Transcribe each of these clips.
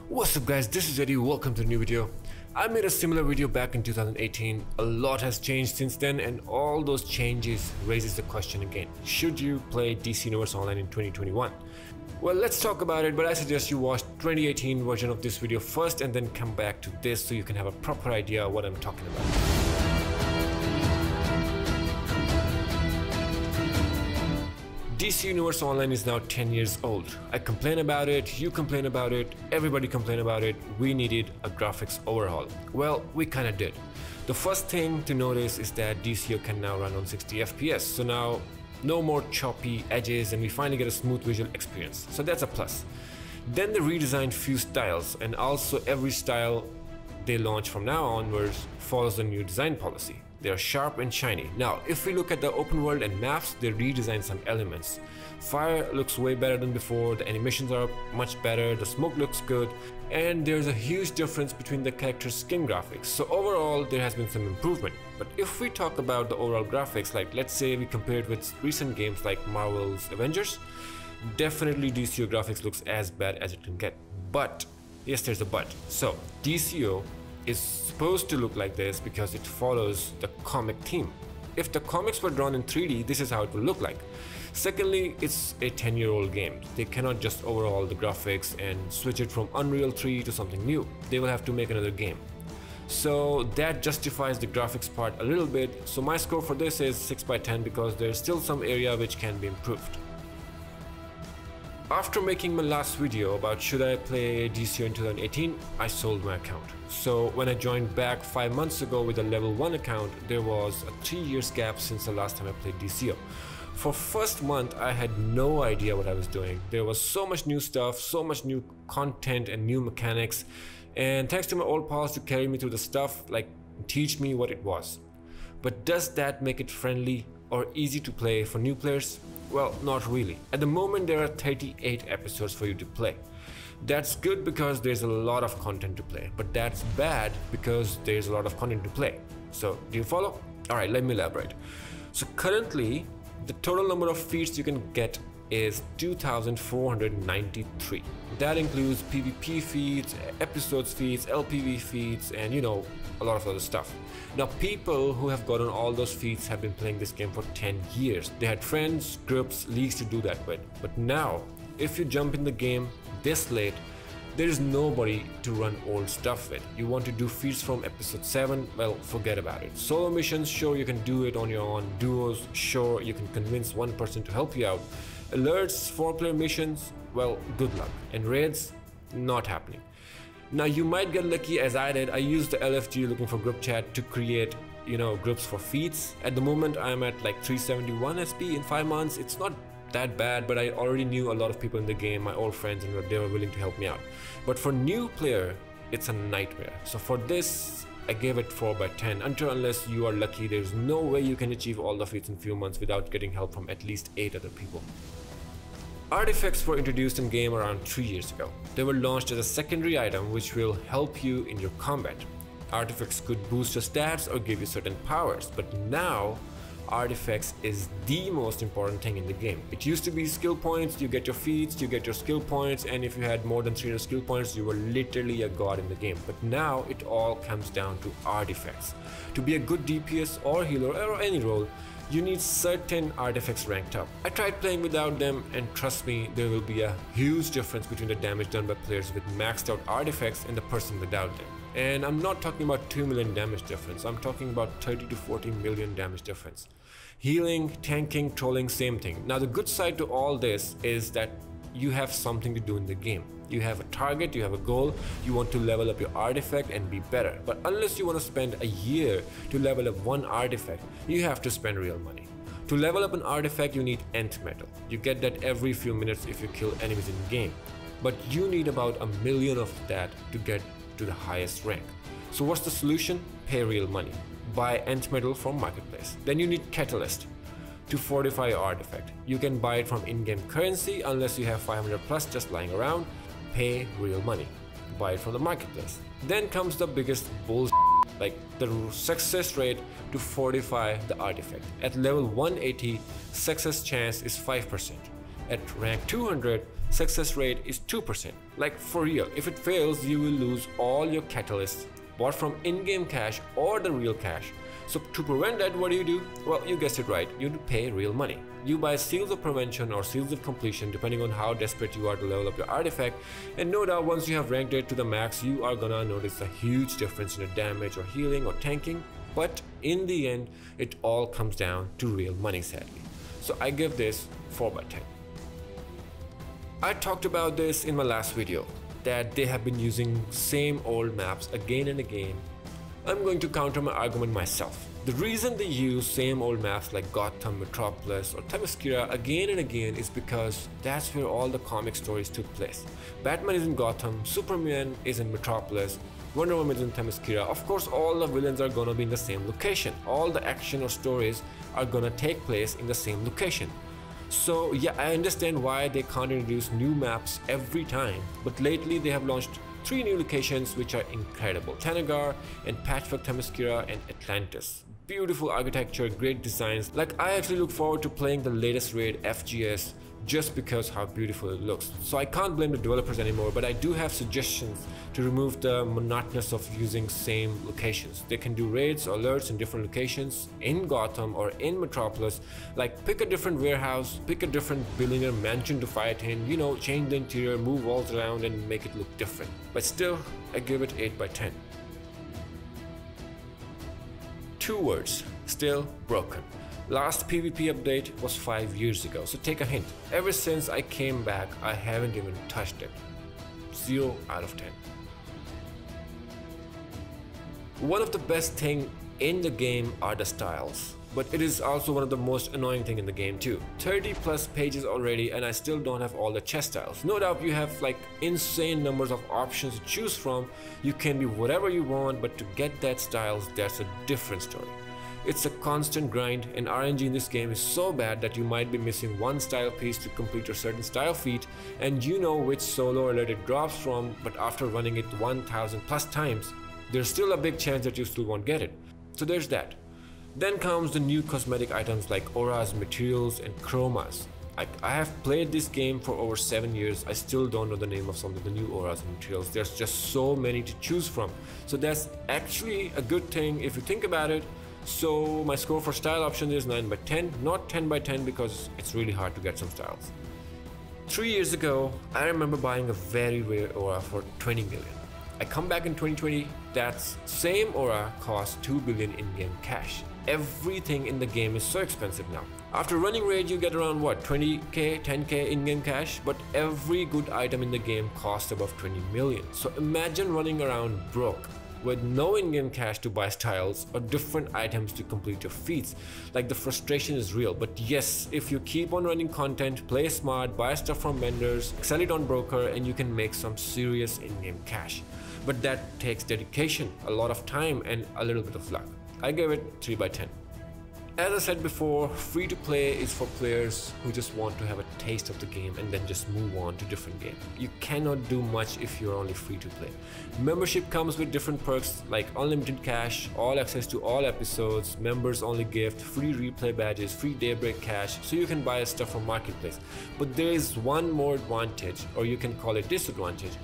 What's up guys, this is Eddie, welcome to a new video. I made a similar video back in 2018. A lot has changed since then, and all those changes raises the question again. Should you play DC Universe Online in 2021? Well, let's talk about it, but I suggest you watch 2018 version of this video first and then come back to this so you can have a proper idea of what I'm talking about. DC Universe Online is now 10 years old. I complain about it, you complain about it, everybody complain about it. We needed a graphics overhaul. Well, we kinda did. The first thing to notice is that DCO can now run on 60 FPS. So now no more choppy edges and we finally get a smooth visual experience. So that's a plus. Then they redesigned few styles, and also every style they launch from now onwards follows the new design policy. They are sharp and shiny. Now, if we look at the open world and maps, they redesigned some elements. Fire looks way better than before, the animations are much better, the smoke looks good, and there's a huge difference between the character's skin graphics. So overall, there has been some improvement. But if we talk about the overall graphics, like let's say we compare it with recent games like Marvel's Avengers, definitely DCO graphics looks as bad as it can get. But, yes, there's a but. So, DCO is supposed to look like this because it follows the comic theme. If the comics were drawn in 3D, this is how it will look like. Secondly, it's a 10-year-old game. They cannot just overhaul the graphics and switch it from Unreal 3 to something new. They will have to make another game. So that justifies the graphics part a little bit. So my score for this is 6/10 because there's still some area which can be improved. After making my last video about should I play DCO in 2018, I sold my account. So when I joined back 5 months ago with a level 1 account, there was a 3 years gap since the last time I played DCO. For first month, I had no idea what I was doing. There was so much new stuff, so much new content and new mechanics, and thanks to my old pals to carry me through the stuff, like teach me what it was. But does that make it friendly or easy to play for new players? Well, not really. At the moment, there are 38 episodes for you to play. That's good because there's a lot of content to play, but that's bad because there's a lot of content to play. So, do you follow? Alright, let me elaborate. So currently, the total number of feats you can get is 2,493. That includes PvP feats, episodes feats, LPV feats, and a lot of other stuff. Now, people who have gotten all those feats have been playing this game for 10 years. They had friends, groups, leagues to do that with. But now, if you jump in the game this late, there is nobody to run old stuff with. You want to do feats from episode 7, well, forget about it. Solo missions, sure, you can do it on your own. Duos, sure, you can convince one person to help you out. Alerts, 4-player missions, well, good luck. And raids, not happening. Now, you might get lucky as I did. I used the LFG looking for group chat to create, groups for feats. At the moment, I'm at like 371 SP in 5 months. It's not that bad, but I already knew a lot of people in the game, my old friends, and they were willing to help me out. But for new player, it's a nightmare. So for this, I gave it 4/10. Unless you are lucky, there's no way you can achieve all the feats in few months without getting help from at least 8 other people. Artifacts were introduced in game around 3 years ago. They were launched as a secondary item which will help you in your combat. Artifacts could boost your stats or give you certain powers, but now artifacts is the most important thing in the game. It used to be skill points, you get your feats, you get your skill points, and if you had more than 300 skill points, you were literally a god in the game. But now it all comes down to artifacts. To be a good DPS or healer or any role, you need certain artifacts ranked up. I tried playing without them, and trust me, there will be a huge difference between the damage done by players with maxed out artifacts and the person without them. And I'm not talking about 2 million damage difference, I'm talking about 30 to 40 million damage difference. Healing, tanking, trolling, same thing. Now the good side to all this is that you have something to do in the game. You have a target, you have a goal, you want to level up your artifact and be better. But unless you want to spend a year to level up one artifact, you have to spend real money. To level up an artifact, you need Nth metal. You get that every few minutes if you kill enemies in the game. But you need about 1 million of that to get to the highest rank. So what's the solution? Pay real money. Buy Nth metal from marketplace. Then you need catalyst to fortify your artifact. You can buy it from in-game currency unless you have 500 plus just lying around. Pay real money. Buy it from the marketplace. Then comes the biggest bullshit, like the success rate to fortify the artifact. At level 180, success chance is 5%. At rank 200, success rate is 2%. Like for real, if it fails, you will lose all your catalysts bought from in-game cash or the real cash. So to prevent that, what do? Well, you guessed it right, you pay real money. You buy seals of prevention or seals of completion depending on how desperate you are to level up your artifact, and no doubt once you have ranked it to the max, you are gonna notice a huge difference in your damage or healing or tanking. But in the end, it all comes down to real money, sadly. So I give this 4/10. I talked about this in my last video, that they have been using same old maps again and again. I'm going to counter my argument myself. The reason they use same old maps like Gotham, Metropolis or Themyscira again and again is because that's where all the comic stories took place. Batman is in Gotham, Superman is in Metropolis, Wonder Woman is in Themyscira. Of course, all the villains are gonna be in the same location. All the action or stories are gonna take place in the same location. So yeah, I understand why they can't introduce new maps every time, but lately they have launched 3 new locations which are incredible: Thanagar and Patchwork Themyscira and Atlantis. Beautiful architecture, great designs. Like, I actually look forward to playing the latest raid, FGS, just because how beautiful it looks. So I can't blame the developers anymore, but I do have suggestions to remove the monotonous of using same locations. They can do raids or alerts in different locations in Gotham or in Metropolis. Like, pick a different warehouse, pick a different billionaire mansion to fight in, you know, change the interior, move walls around and make it look different. But still, I give it 8/10. 2 words, still broken. Last PvP update was 5 years ago, so take a hint. Ever since I came back, I haven't even touched it. 0 out of 10. One of the best things in the game are the styles, but it is also one of the most annoying thing in the game too. 30 plus pages already and I still don't have all the chest styles. No doubt you have like insane numbers of options to choose from. You can be whatever you want, but to get that styles, that's a different story. It's a constant grind, and RNG in this game is so bad that you might be missing one style piece to complete your certain style feat, and you know which solo alert it drops from, but after running it 1000 plus times, there's still a big chance that you still won't get it. So there's that. Then comes the new cosmetic items like auras, materials and chromas. I have played this game for over 7 years. I still don't know the name of some of the new auras and materials. There's just so many to choose from. So that's actually a good thing if you think about it. So my score for style options is 9/10, not 10/10 because it's really hard to get some styles. 3 years ago, I remember buying a very rare aura for 20 million. I come back in 2020, that same aura costs 2 billion in-game cash. Everything in the game is so expensive now. After running raid, you get around what, 20k, 10k in-game cash, but every good item in the game costs above 20 million. So imagine running around broke with no in-game cash to buy styles or different items to complete your feats. Like, the frustration is real. But yes, if you keep on running content, play smart, buy stuff from vendors, sell it on broker, and you can make some serious in-game cash. But that takes dedication, a lot of time and a little bit of luck. I gave it 3/10. As I said before, free to play is for players who just want to have a taste of the game and then just move on to different game. You cannot do much if you're only free to play. Membership comes with different perks like unlimited cash, all access to all episodes, members only gift, free replay badges, free daybreak cash, so you can buy stuff from marketplace. But there is one more advantage, or you can call it disadvantage: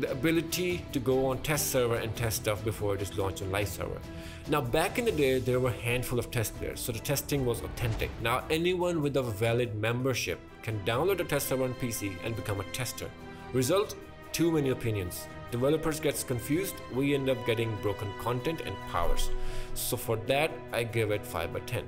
the ability to go on test server and test stuff before it is launched on live server. Now, back in the day, there were a handful of test players, so the testing was authentic. Now, anyone with a valid membership can download a test server on PC and become a tester. Result: too many opinions. Developers gets confused, we end up getting broken content and powers. So for that, I give it 5/10.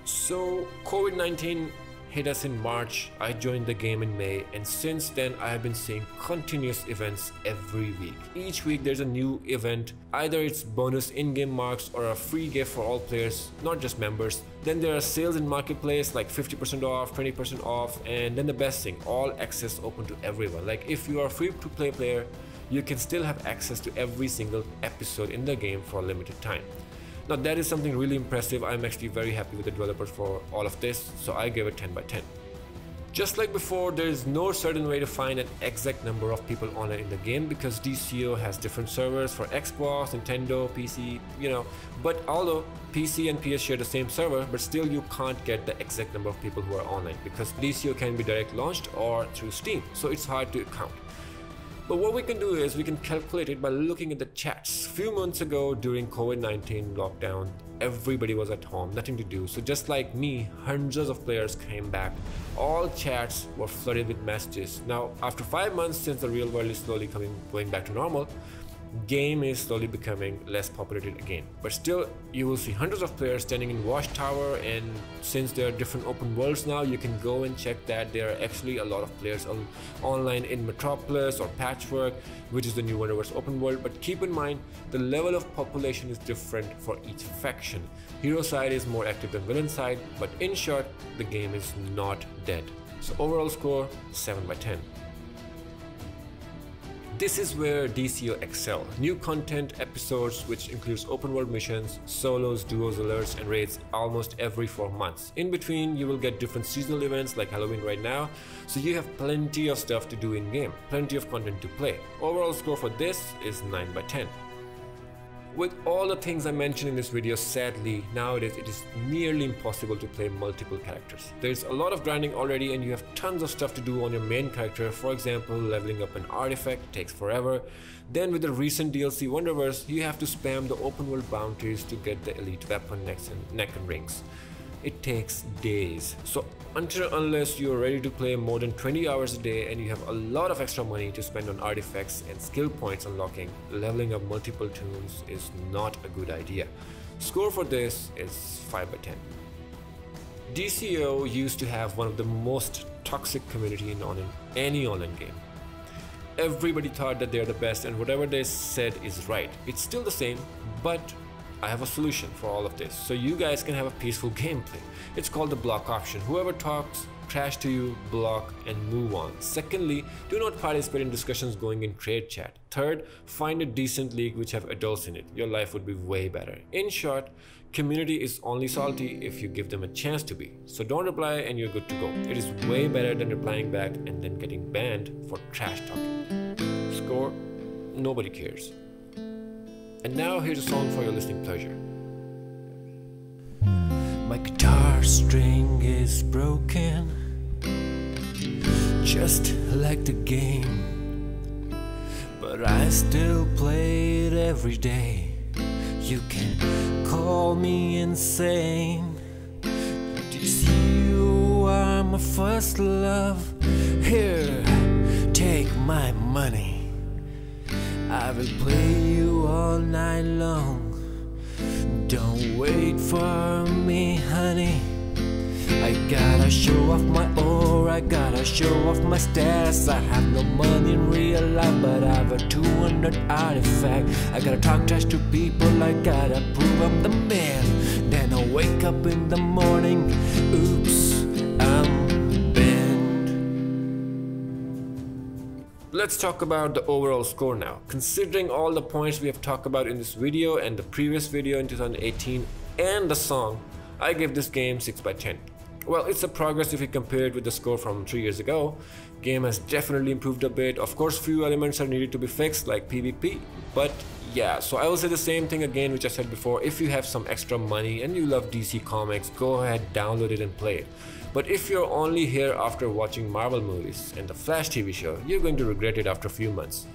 So COVID-19 hit us in March, I joined the game in May, and since then I have been seeing continuous events every week. Each week there's a new event, either it's bonus in-game marks or a free gift for all players, not just members. Then there are sales in marketplace like 50% off, 20% off, and then the best thing, all access open to everyone. Like, if you are a free to play player, you can still have access to every single episode in the game for a limited time. Now, that is something really impressive. I'm actually very happy with the developers for all of this, so I give it 10/10. Just like before, there is no certain way to find an exact number of people online in the game because Dcuo has different servers for Xbox, Nintendo, PC, but although PC and PS share the same server, but still you can't get the exact number of people who are online because Dcuo can be direct launched or through Steam, so it's hard to count. But what we can do is we can calculate it by looking at the chats. Few months ago during COVID-19 lockdown, everybody was at home, nothing to do. So just like me, hundreds of players came back. All chats were flooded with messages. Now, after 5 months since the real world is slowly going back to normal, game is slowly becoming less populated again, but still you will see hundreds of players standing in Watchtower, and since there are different open worlds now, you can go and check that there are actually a lot of players online in Metropolis or Patchwork, which is the new Wonderverse open world. But keep in mind, the level of population is different for each faction. Hero side is more active than villain side, but in short, the game is not dead. So overall score 7/10. This is where Dcuo excel. New content, episodes, which includes open world missions, solos, duos, alerts, and raids almost every 4 months. In between, you will get different seasonal events like Halloween right now, so you have plenty of stuff to do in game, plenty of content to play. Overall score for this is 9/10. With all the things I mentioned in this video, sadly, nowadays it is nearly impossible to play multiple characters. There's a lot of grinding already and you have tons of stuff to do on your main character. For example, leveling up an artifact takes forever. Then with the recent DLC Wonderverse, you have to spam the open world bounties to get the elite weapon, neck and rings. It takes days. So unless you're ready to play more than 20 hours a day and you have a lot of extra money to spend on artifacts and skill points unlocking, leveling up multiple toons is not a good idea. Score for this is 5/10. Dcuo used to have one of the most toxic community in any online game. Everybody thought that they're the best and whatever they said is right. It's still the same, but I have a solution for all of this, so you guys can have a peaceful gameplay. It's called the block option. Whoever talks trash to you, block and move on. Secondly, do not participate in discussions going in trade chat. Third, find a decent league which have adults in it. Your life would be way better. In short, community is only salty if you give them a chance to be. So don't reply and you're good to go. It is way better than replying back and then getting banned for trash talking. Score, nobody cares. And now here's a song for your listening pleasure. My guitar string is broken, just like the game, but I still play it every day. You can call me insane. You are my first love. Here, take my money. I will play you all night long. Don't wait for me, honey. I gotta show off my ore, I gotta show off my stats. I have no money in real life, but I have a 200 artifact. I gotta talk trash to people, I gotta prove I'm the man. Then I wake up in the morning, oops, I'm Let's talk about the overall score now. Considering all the points we have talked about in this video and the previous video in 2018 and the song, I give this game 6/10. Well, it's a progress if you compare it with the score from 3 years ago. Game has definitely improved a bit. Of course, few elements are needed to be fixed like PvP, but yeah, so I will say the same thing again which I said before. If you have some extra money and you love DC Comics, go ahead, download it and play it. But if you're only here after watching Marvel movies and the Flash TV show, you're going to regret it after a few months.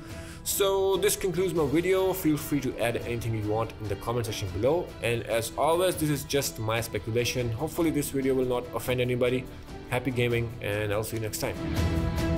So this concludes my video. Feel free to add anything you want in the comment section below. And as always, this is just my speculation. Hopefully this video will not offend anybody. Happy gaming, and I'll see you next time.